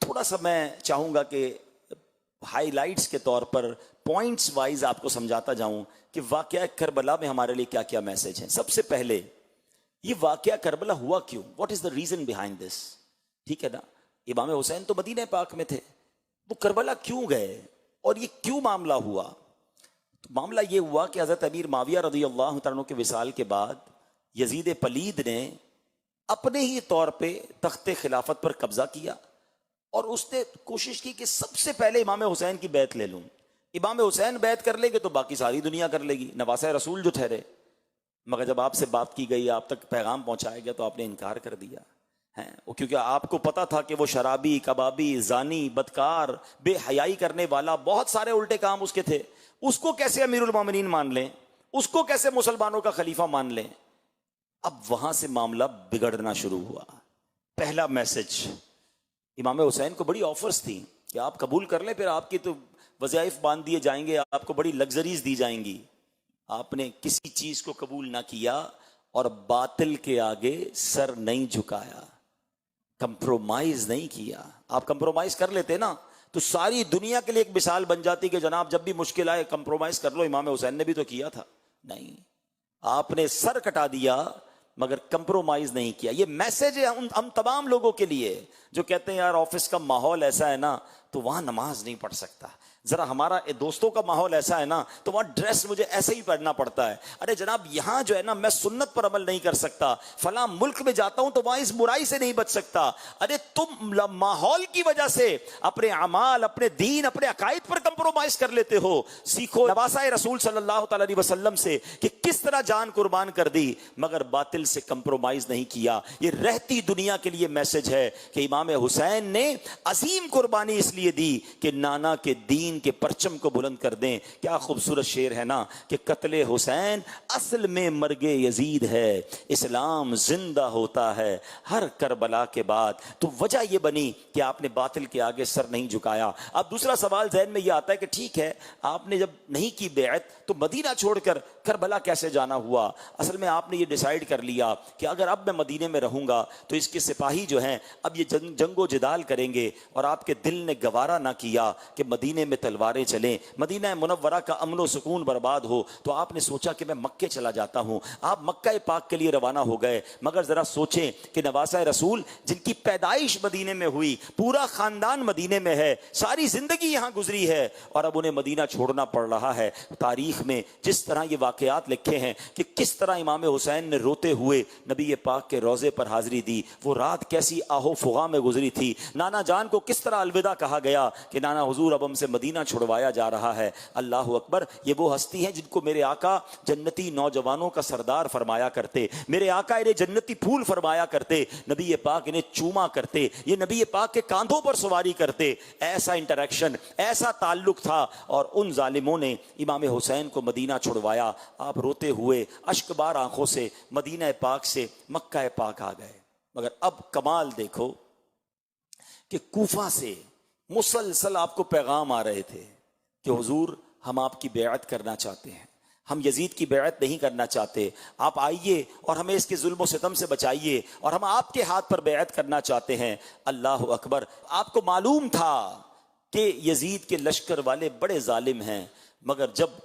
تھوڑا سا میں چاہوں گا کہ ہائی لائٹس کے طور پر پوائنٹس وائز آپ کو سمجھاتا جاؤں کہ واقعہ کربلا میں ہمارے لیے کیا کیا میسج ہیں. سب سے پہلے یہ واقعہ کربلا ہوا کیوں؟ What is the reason behind this? ٹھیک ہے نا، امام حسین تو مدینہ پاک میں تھے، وہ کربلا کیوں گئے اور یہ کیوں معاملہ ہوا؟ تو معاملہ یہ ہوا کہ حضرت امیر معاویہ رضی اللہ تعالیٰ عنہ کے وصال کے بعد یزید پلید نے اپنے ہی طور پہ تخت خلافت پر قبضہ کیا اور اس نے کوشش کی کہ سب سے پہلے امام حسین کی بیعت لے لوں. امام حسین بیعت کر لے گے تو باقی ساری دنیا کر لے گی، نواسہ رسول جو ٹھہرے. مگر جب آپ سے بات کی گئی، آپ تک پیغام پہنچایا گیا، تو آپ نے انکار کر دیا ہے. کیونکہ آپ کو پتا تھا کہ وہ شرابی، کبابی، زانی، بدکار، بے حیائی کرنے والا، بہت سارے الٹے کام اس کے تھے. اس کو کیسے امیر المومنین مان لیں؟ اس کو کیسے مسلمانوں کا خلیفہ مان لیں؟ اب وہاں سے معاملہ بگڑنا شروع ہوا. پہلا میسج، امام حسین کو بڑی آفرز تھیں کہ آپ قبول کر لیں، پھر آپ کی تو وظائف باندھ دیے جائیں گے، آپ کو بڑی لگژریز دی جائیں گی. آپ نے کسی چیز کو قبول نہ کیا اور باطل کے آگے سر نہیں جھکایا، کمپرومائز نہیں کیا. آپ کمپرومائز کر لیتے نا تو ساری دنیا کے لیے ایک مثال بن جاتی کہ جناب جب بھی مشکل آئے کمپرومائز کر لو. امام حسین نے بھی تو کیا تھا. نہیں، آپ نے سر کٹا دیا مگر کمپرومائز نہیں کیا. یہ میسج ہے ہم تمام لوگوں کے لیے جو کہتے ہیں یار آفس کا ماحول ایسا ہے نا تو وہاں نماز نہیں پڑھ سکتا. ذرا ہمارا دوستوں کا ماحول ایسا ہے نا تو وہاں ڈریس مجھے ایسے ہی پہننا پڑتا ہے. ارے جناب یہاں جو ہے نا میں سنت پر عمل نہیں کر سکتا، فلاں ملک میں جاتا ہوں تو وہاں اس برائی سے نہیں بچ سکتا. ارے تم ماحول کی وجہ سے اپنے اعمال، اپنے دین، اپنے عقائد پر کمپرومائز کر لیتے ہو. سیکھو نواسہ رسول صلی اللہ تعالی علیہ وسلم سے کہ کس طرح جان قربان کر دی مگر باطل سے کمپرومائز نہیں کیا. یہ رہتی دنیا کے لیے میسج ہے کہ امام حسین نے عظیم قربانی اس لیے دی کہ نانا کے دین کے پرچم کو بلند کر دیں. کیا خوبصورت شعر ہے نا کہ قتل حسین اصل میں مرگ یزید ہے، اسلام زندہ ہوتا ہے ہر کربلا کے بعد. تو وجہ یہ بنی کہ آپ نے باطل کے آگے سر نہیں جھکایا. اب دوسرا سوال ذہن میں یہ آتا ہے کہ ٹھیک ہے آپ نے جب نہیں کی بیعت تو مدینہ چھوڑ کر کربلا کیسے جانا ہوا؟ اصل میں آپ نے یہ ڈیسائیڈ کر لیا کہ اگر اب میں مدینے میں رہوں گا تو اس کے سپاہی جو ہیں اب یہ جنگ و جدال کریں گے، اور آپ کے دل نے گوارا نہ کیا کہ مدینے میں تلواریں چلیں، مدینہ منورہ کا امن و سکون برباد ہو. تو آپ نے سوچا کہ میں مکے چلا جاتا ہوں. آپ مکہ پاک کے لیے روانہ ہو گئے. مگر ذرا سوچیں کہ نواسہ رسول جن کی پیدائش مدینے میں ہوئی، پورا خاندان مدینے میں ہے، ساری زندگی یہاں گزری ہے، اور اب انہیں مدینہ چھوڑنا پڑ رہا ہے. تاریخ میں جس طرح یہ واقعات لکھے ہیں کہ کس طرح امام حسین نے روتے ہوئے نبی پاک کے روضے پر حاضری دی، وہ رات کیسی آہو فغاں میں گزری تھی، نانا جان کو کس طرح الوداع کہا گیا کہ نانا حضور اب ہم سے مدینہ چھڑوایا جا رہا ہے. اللہ اکبر. یہ وہ ہستی ہیں جن کو میرے آقا جنتی نوجوانوں کا سردار فرمایا کرتے، میرے آقا انہیں جنتی پھول فرمایا کرتے، نبی پاک انہیں چوما کرتے، یہ نبی پاک کے کاندھوں پر سواری کرتے. ایسا انٹریکشن، ایسا تعلق تھا، اور ان ظالموں نے امام حسین کو مدینہ چھڑوایا. آپ روتے ہوئے اشک بار آنکھوں سے مدینہ پاک سے مکہ پاک آ گئے. مگر اب کمال دیکھو کہ کوفہ سے مسلسل آپ کو پیغام آ رہے تھے کہ حضور ہم آپ کی بیعت کرنا چاہتے ہیں، ہم یزید کی بیعت نہیں کرنا چاہتے، آپ آئیے اور ہمیں اس کے ظلم و ستم سے بچائیے، اور ہم آپ کے ہاتھ پر بیعت کرنا چاہتے ہیں. اللہ اکبر. آپ کو معلوم تھا کہ یزید کے لشکر والے بڑے ظالم ہیں، مگر جب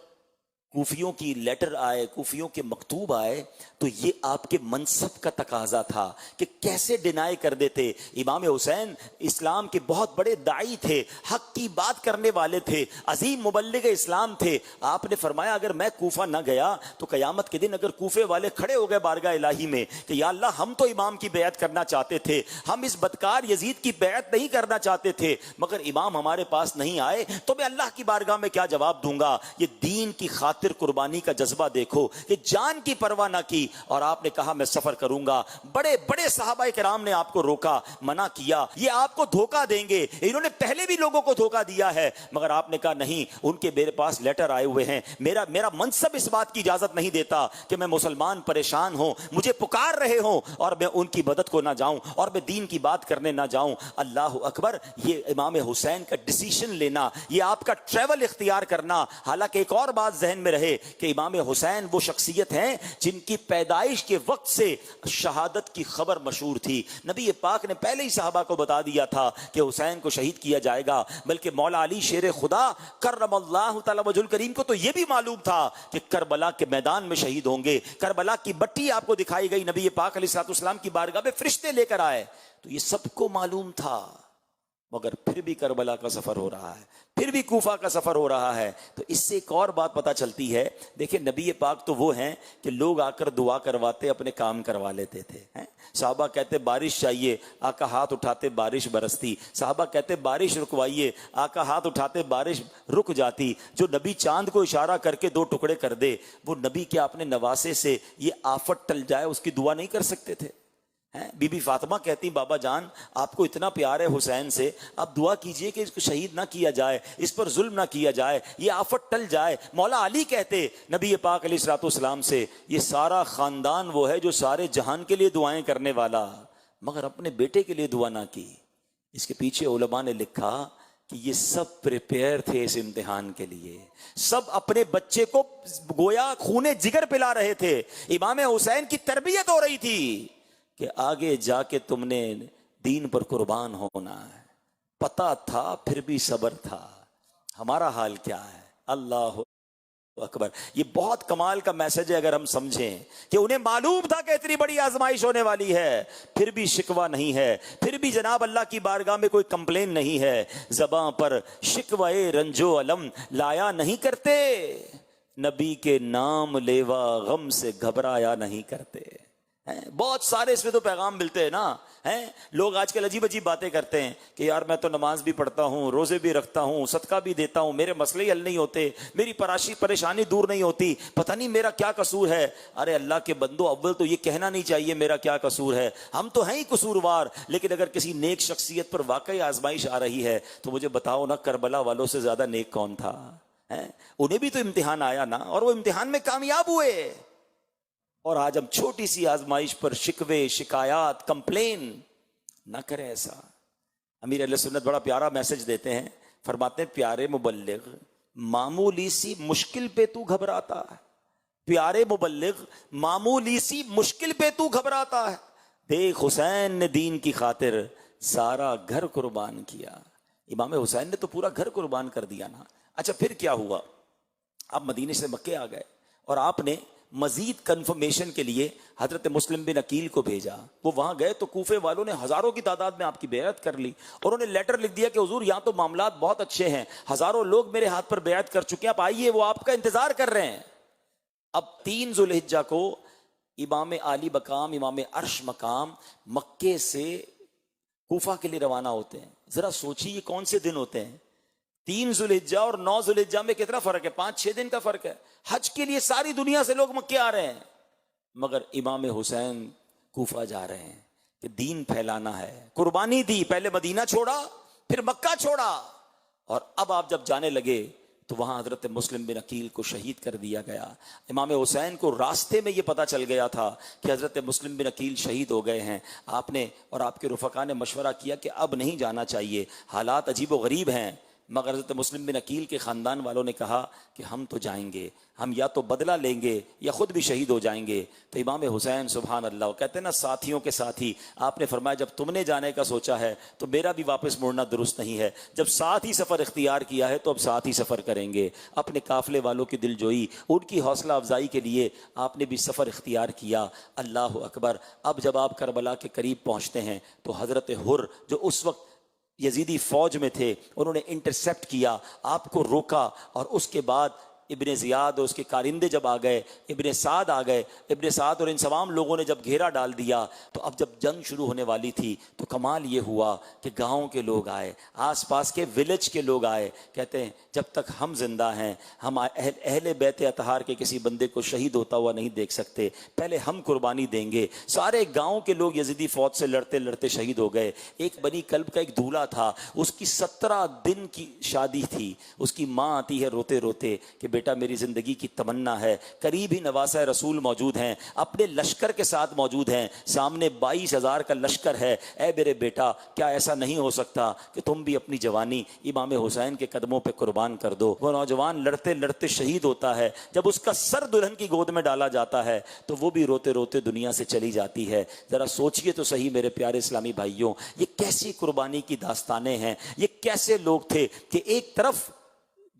کوفیوں کی لیٹر آئے، کوفیوں کے مکتوب آئے، تو یہ آپ کے منصب کا تقاضا تھا کہ کیسے ڈینائی کر دیتے. امام حسین اسلام کے بہت بڑے داعی تھے، حق کی بات کرنے والے تھے، عظیم مبلغ اسلام تھے. آپ نے فرمایا اگر میں کوفہ نہ گیا تو قیامت کے دن اگر کوفے والے کھڑے ہو گئے بارگاہ الہی میں کہ یا اللہ ہم تو امام کی بیعت کرنا چاہتے تھے، ہم اس بدکار یزید کی بیعت نہیں کرنا چاہتے تھے، مگر امام ہمارے پاس نہیں آئے، تو میں اللہ کی بارگاہ میں کیا جواب دوں گا؟ یہ دین کی خاطر قربانی کا جذبہ دیکھو کہ جان کی پرواہ نہ کی، اور آپ نے کہا میں سفر کروں گا. بڑے بڑے صحابہ کرام نے آپ کو روکا، منع کیا، یہ آپ کو دھوکہ دیں گے، انہوں نے پہلے بھی لوگوں کو دھوکہ دیا ہے، مگر آپ نے کہا نہیں، ان کے میرے پاس لیٹر آئے ہوئے ہیں، میرا منصب اس بات کی اجازت نہیں دیتا کہ میں مسلمان پریشان ہوں، مجھے پکار رہے ہوں اور میں ان کی مدد کو نہ جاؤں اور میں دین کی بات کرنے نہ جاؤں. اللہ اکبر. یہ امام حسین کا ڈیسیشن لینا، یہ آپ کا ٹریول اختیار کرنا. حالانکہ ایک اور بات ذہن میں میں رہے کہ امام حسین وہ شخصیت ہیں جن کی پیدائش کے وقت سے شہادت کی خبر مشہور تھی. نبی پاک نے پہلے ہی صحابہ کو بتا دیا تھا کہ حسین کو شہید کیا جائے گا. بلکہ مولا علی شیر خدا کرم اللہ تعالی وجہ الکریم کو تو یہ بھی معلوم تھا کہ کربلا کے میدان میں شہید ہوں گے. کربلا کی بٹی آپ کو دکھائی گئی, نبی پاک علیہ الصلوۃ والسلام کی بارگاہ میں فرشتے لے کر آئے, تو یہ سب کو معلوم تھا. مگر پھر بھی کربلا کا سفر ہو رہا ہے, پھر بھی کوفہ کا سفر ہو رہا ہے. تو اس سے ایک اور بات پتہ چلتی ہے. دیکھیں نبی پاک تو وہ ہیں کہ لوگ آ کر دعا کرواتے, اپنے کام کروا لیتے تھے. صحابہ کہتے بارش چاہیے, آقا ہاتھ اٹھاتے بارش برستی. صحابہ کہتے بارش رکوائیے, آقا ہاتھ اٹھاتے بارش رک جاتی. جو نبی چاند کو اشارہ کر کے 2 ٹکڑے کر دے, وہ نبی کے اپنے نواسے سے یہ آفت ٹل جائے اس کی دعا نہیں کر سکتے تھے. بی بی فاطمہ کہتی بابا جان آپ کو اتنا پیار ہے حسین سے, آپ دعا کیجئے کہ اس کو شہید نہ کیا جائے, اس پر ظلم نہ کیا جائے, یہ آفت ٹل جائے. مولا علی کہتے نبی پاک علیہ الصلوۃ والسلام سے یہ سارا خاندان وہ ہے جو سارے جہان کے لیے دعائیں کرنے والا, مگر اپنے بیٹے کے لیے دعا نہ کی. اس کے پیچھے علماء نے لکھا کہ یہ سب پریپیئر تھے اس امتحان کے لیے, سب اپنے بچے کو گویا خونے جگر پلا رہے تھے. امام حسین کی تربیت ہو رہی تھی کہ آگے جا کے تم نے دین پر قربان ہونا ہے. پتہ تھا پھر بھی صبر تھا. ہمارا حال کیا ہے؟ اللہ اکبر. یہ بہت کمال کا میسج ہے اگر ہم سمجھیں کہ انہیں معلوم تھا کہ اتنی بڑی آزمائش ہونے والی ہے, پھر بھی شکوہ نہیں ہے, پھر بھی جناب اللہ کی بارگاہ میں کوئی کمپلین نہیں ہے. زباں پر شکوہ رنج و علم لایا نہیں کرتے, نبی کے نام لیوا غم سے گھبرایا نہیں کرتے. بہت سارے اس میں تو پیغام ملتے ہیں نا. لوگ آج کل عجیب عجیب باتیں کرتے ہیں کہ یار میں تو نماز بھی پڑھتا ہوں, روزے بھی رکھتا ہوں, صدقہ بھی دیتا ہوں, میرے مسئلے ہی حل نہیں ہوتے, میری پریشانی دور نہیں ہوتی, پتہ نہیں میرا کیا قصور ہے. ارے اللہ کے بندو, اول تو یہ کہنا نہیں چاہیے میرا کیا قصور ہے, ہم تو ہیں ہی قصوروار. لیکن اگر کسی نیک شخصیت پر واقعی آزمائش آ رہی ہے تو مجھے بتاؤ نا, کربلا والوں سے زیادہ نیک کون تھا؟ انہیں بھی تو امتحان آیا نا, اور وہ امتحان میں کامیاب ہوئے. اور آج ہم چھوٹی سی آزمائش پر شکوے, شکایات, کمپلین نہ کریں. ایسا امیر اہل سنت بڑا پیارا میسج دیتے ہیں, فرماتے ہیں پیارے مبلغ معمولی سی مشکل پہ تو گھبراتا ہے. پیارے مبلغ معمولی سی مشکل پہ تو گھبراتا ہے. دیکھ حسین نے دین کی خاطر سارا گھر قربان کیا. امام حسین نے تو پورا گھر قربان کر دیا نا. اچھا پھر کیا ہوا؟ آپ مدینے سے مکے آ گئے اور آپ نے مزید کنفرمیشن کے لیے حضرت مسلم بن عقیل کو بھیجا. وہ وہاں گئے تو کوفے والوں نے ہزاروں کی تعداد میں آپ کی بیعت کر لی, اور انہوں نے لیٹر لکھ دیا کہ حضور یہاں تو معاملات بہت اچھے ہیں, ہزاروں لوگ میرے ہاتھ پر بیعت کر چکے ہیں, آپ آئیے, وہ آپ کا انتظار کر رہے ہیں. اب 3 ذوالحجہ کو امام عالی مقام, امام عرش مقام مکے سے کوفہ کے لیے روانہ ہوتے ہیں. ذرا سوچیے یہ کون سے دن ہوتے ہیں؟ 3 ذوالحجہ اور 9 ذوالحجہ میں کتنا فرق ہے؟ 5-6 دن کا فرق ہے. حج کے لیے ساری دنیا سے لوگ مکے آ رہے ہیں, مگر امام حسین کوفہ جا رہے ہیں کہ دین پھیلانا ہے. قربانی دی, پہلے مدینہ چھوڑا, پھر مکہ چھوڑا, اور اب آپ جب جانے لگے تو وہاں حضرت مسلم بن عقیل کو شہید کر دیا گیا. امام حسین کو راستے میں یہ پتا چل گیا تھا کہ حضرت مسلم بن عقیل شہید ہو گئے ہیں. آپ نے اور آپ کے رفقا نے مشورہ کیا کہ اب نہیں جانا چاہیے, حالات عجیب و غریب ہیں. مگر حضرت مسلم بن عقیل کے خاندان والوں نے کہا کہ ہم تو جائیں گے, ہم یا تو بدلہ لیں گے یا خود بھی شہید ہو جائیں گے. تو امام حسین سبحان اللہ کہتے ہیں نا, ساتھیوں کے ساتھی, آپ نے فرمایا جب تم نے جانے کا سوچا ہے تو میرا بھی واپس مڑنا درست نہیں ہے. جب ساتھ ہی سفر اختیار کیا ہے تو اب ساتھ ہی سفر کریں گے. اپنے قافلے والوں کی دل جوئی, ان کی حوصلہ افزائی کے لیے آپ نے بھی سفر اختیار کیا. اللہ اکبر. اب جب آپ کربلا کے قریب پہنچتے ہیں تو حضرت حر جو اس وقت یزیدی فوج میں تھے, انہوں نے انٹرسیپٹ کیا, آپ کو روکا, اور اس کے بعد ابن زیاد اور اس کے کارندے جب آ گئے, ابن سعد آ گئے. ابن سعد اور ان تمام لوگوں نے جب گھیرا ڈال دیا تو اب جب جنگ شروع ہونے والی تھی تو کمال یہ ہوا کہ گاؤں کے لوگ آئے, آس پاس کے ولیج کے لوگ آئے. کہتے ہیں جب تک ہم زندہ ہیں ہم اہل بیت اطہار کے کسی بندے کو شہید ہوتا ہوا نہیں دیکھ سکتے, پہلے ہم قربانی دیں گے. سارے گاؤں کے لوگ یزیدی فوج سے لڑتے لڑتے شہید ہو گئے. ایک بنی کلب کا ایک دولہا تھا, اس کی 17 دن کی شادی تھی. اس کی ماں آتی ہے روتے روتے کہ بیٹا میری زندگی کی تمنا ہے, قریب ہی نواسہ رسول موجود ہیں, اپنے لشکر کے ساتھ موجود ہیں, سامنے 22,000 کا لشکر ہے, اے میرے بیٹا کیا ایسا نہیں ہو سکتا کہ تم بھی اپنی جوانی امام حسین کے قدموں پہ قربان کر دو. وہ نوجوان لڑتے لڑتے شہید ہوتا ہے, جب اس کا سر دلہن کی گود میں ڈالا جاتا ہے تو وہ بھی روتے روتے دنیا سے چلی جاتی ہے. ذرا سوچئے تو صحیح میرے پیارے اسلامی بھائیوں, یہ کیسی قربانی کی داستانیں ہیں, یہ کیسے لوگ تھے کہ ایک طرف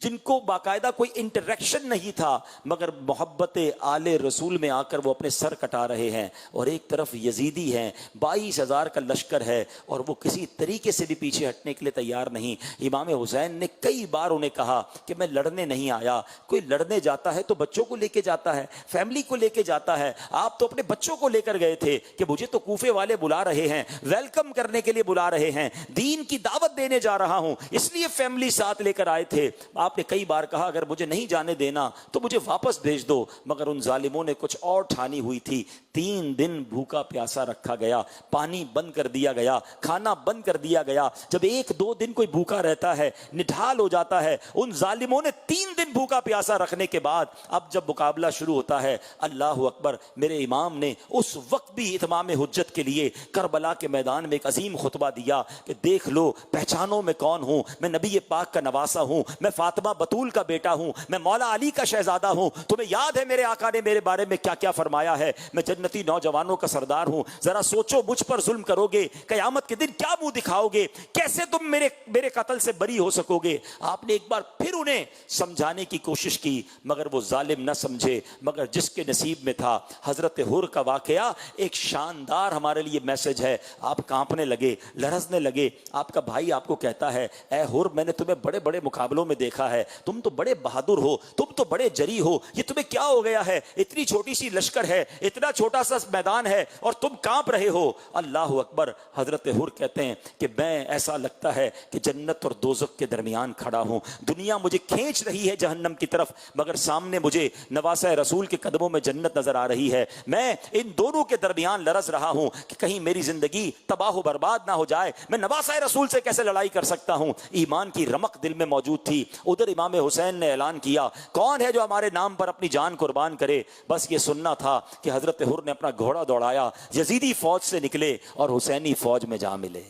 جن کو باقاعدہ کوئی انٹریکشن نہیں تھا مگر محبت آل رسول میں آ کر وہ اپنے سر کٹا رہے ہیں, اور ایک طرف یزیدی ہیں, 22,000 کا لشکر ہے اور وہ کسی طریقے سے بھی پیچھے ہٹنے کے لیے تیار نہیں. امام حسین نے کئی بار انہیں کہا کہ میں لڑنے نہیں آیا. کوئی لڑنے جاتا ہے تو بچوں کو لے کے جاتا ہے, فیملی کو لے کے جاتا ہے. آپ تو اپنے بچوں کو لے کر گئے تھے کہ مجھے تو کوفے والے بلا رہے ہیں, ویلکم کرنے کے لیے بلا رہے ہیں, دین کی دعوت دینے جا رہا ہوں, اس لیے فیملی ساتھ لے کر آئے تھے. آپ نے کئی بار کہا اگر مجھے نہیں جانے دینا تو مجھے واپس بھیج دو, مگر ان ظالموں نے کچھ اور ٹھانی ہوئی تھی. 3 دن بھوکا پیاسا رکھا گیا, پانی بند کر دیا گیا, کھانا بند کر دیا گیا. جب 1-2 دن کوئی بھوکا رہتا ہے نڈھال ہو جاتا ہے. ان ظالموں نے 3 دن بھوکا پیاسا رکھنے کے بعد اب جب مقابلہ شروع ہوتا ہے, اللہ اکبر, میرے امام نے اس وقت بھی اتمام حجت کے لیے کربلا کے میدان میں ایک عظیم خطبہ دیا کہ دیکھ لو, پہچانو میں کون ہوں, میں نبی پاک کا نواسہ ہوں, میں فاطمہ بطول کا بیٹا ہوں, میں مولا علی کا شہزادہ ہوں. تمہیں یاد ہے میرے آقا نے میرے بارے میں کیا کیا فرمایا ہے, میں جنتی نوجوانوں کا سردار ہوں. ذرا سوچو, مجھ پر ظلم کرو گے قیامت کے دن کیا منہ دکھاؤ گے, کیسے تم میرے قتل سے بری ہو سکو گے. آپ نے ایک بار پھر انہیں سمجھانے کی کوشش کی مگر وہ ظالم نہ سمجھے. مگر جس کے نصیب میں تھا, حضرت حر کا واقعہ ایک شاندار ہمارے لیے میسج ہے. آپ کانپنے لگے, لرزنے لگے. آپ کا بھائی آپ کو کہتا ہے اے حر, میں نے تمہیں بڑے بڑے مقابلوں میں دیکھا ہے, تم تو بڑے بہادر ہو, تم تو بڑے جری ہو, یہ تمہیں کیا ہو گیا ہے, اتنی چھوٹی سی لشکر ہے, اتنا چھوٹا سا میدان ہے اور تم کانپ رہے ہو. اللہ اکبر. حضرت حر کہتے ہیں کہ میں, ایسا لگتا ہے کہ جنت اور دوزخ کے درمیان کھڑا ہوں, دنیا مجھے کھینچ رہی ہے جہنم کی طرف, مگر سامنے مجھے نواسہ رسول کے قدموں میں جنت نظر آ رہی ہے. میں ان دونوں کے درمیان لرز رہا ہوں کہ کہیں میری زندگی تباہ و برباد نہ ہو جائے. میں نواسہ رسول سے کیسے لڑائی کر سکتا ہوں. ایمان کی رمق دل میں موجود تھی. ادھر امام حسین نے اعلان کیا, کون ہے جو ہمارے نام پر اپنی جان قربان کرے. بس یہ سننا تھا کہ حضرت حر نے اپنا گھوڑا دوڑایا, یزیدی فوج سے نکلے اور حسینی فوج میں جا ملے,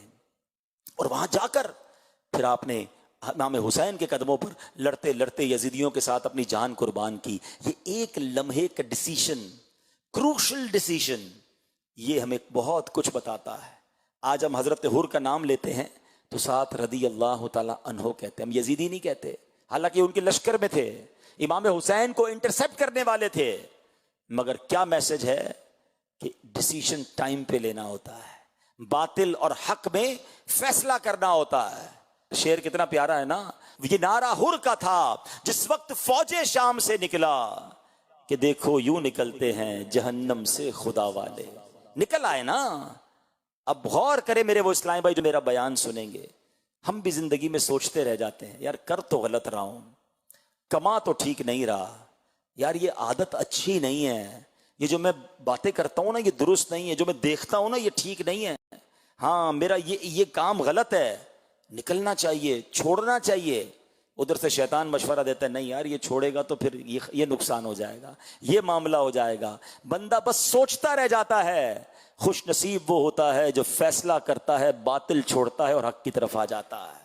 اور وہاں جا کر پھر آپ نے امام حسین کے قدموں پر لڑتے لڑتے یزیدیوں کے ساتھ اپنی جان قربان کی. یہ ایک لمحے کا ڈیسیشن, کروشل ڈیسیشن, یہ ہمیں بہت کچھ بتاتا ہے. آج ہم حضرت حر کا نام لیتے ہیں تو ساتھ رضی اللہ تعالی عنہ کہتے ہیں, ہم یزیدی نہیں کہتے, حالانکہ ان کے لشکر میں تھے, امام حسین کو انٹرسپٹ کرنے والے تھے. مگر کیا میسج ہے کہ ڈیسیشن ٹائم پہ لینا ہوتا ہے, باطل اور حق میں فیصلہ کرنا ہوتا ہے. شعر کتنا پیارا ہے نا, یہ نعرہ حر کا تھا جس وقت فوج شام سے نکلا کہ دیکھو یوں نکلتے ہیں جہنم سے خدا والے. نکل آئے نا. اب غور کرے میرے وہ اسلامی بھائی جو میرا بیان سنیں گے, ہم بھی زندگی میں سوچتے رہ جاتے ہیں یار کر تو غلط رہا ہوں, کما تو ٹھیک نہیں رہا, یار یہ عادت اچھی نہیں ہے, یہ جو میں باتیں کرتا ہوں نا یہ درست نہیں ہے, جو میں دیکھتا ہوں نا یہ ٹھیک نہیں ہے, ہاں میرا یہ کام غلط ہے, نکلنا چاہیے, چھوڑنا چاہیے. ادھر سے شیطان مشورہ دیتا ہے نہیں یار یہ چھوڑے گا تو پھر یہ نقصان ہو جائے گا, یہ معاملہ ہو جائے گا. بندہ بس سوچتا رہ جاتا ہے. خوش نصیب وہ ہوتا ہے جو فیصلہ کرتا ہے, باطل چھوڑتا ہے اور حق کی طرف آ جاتا ہے.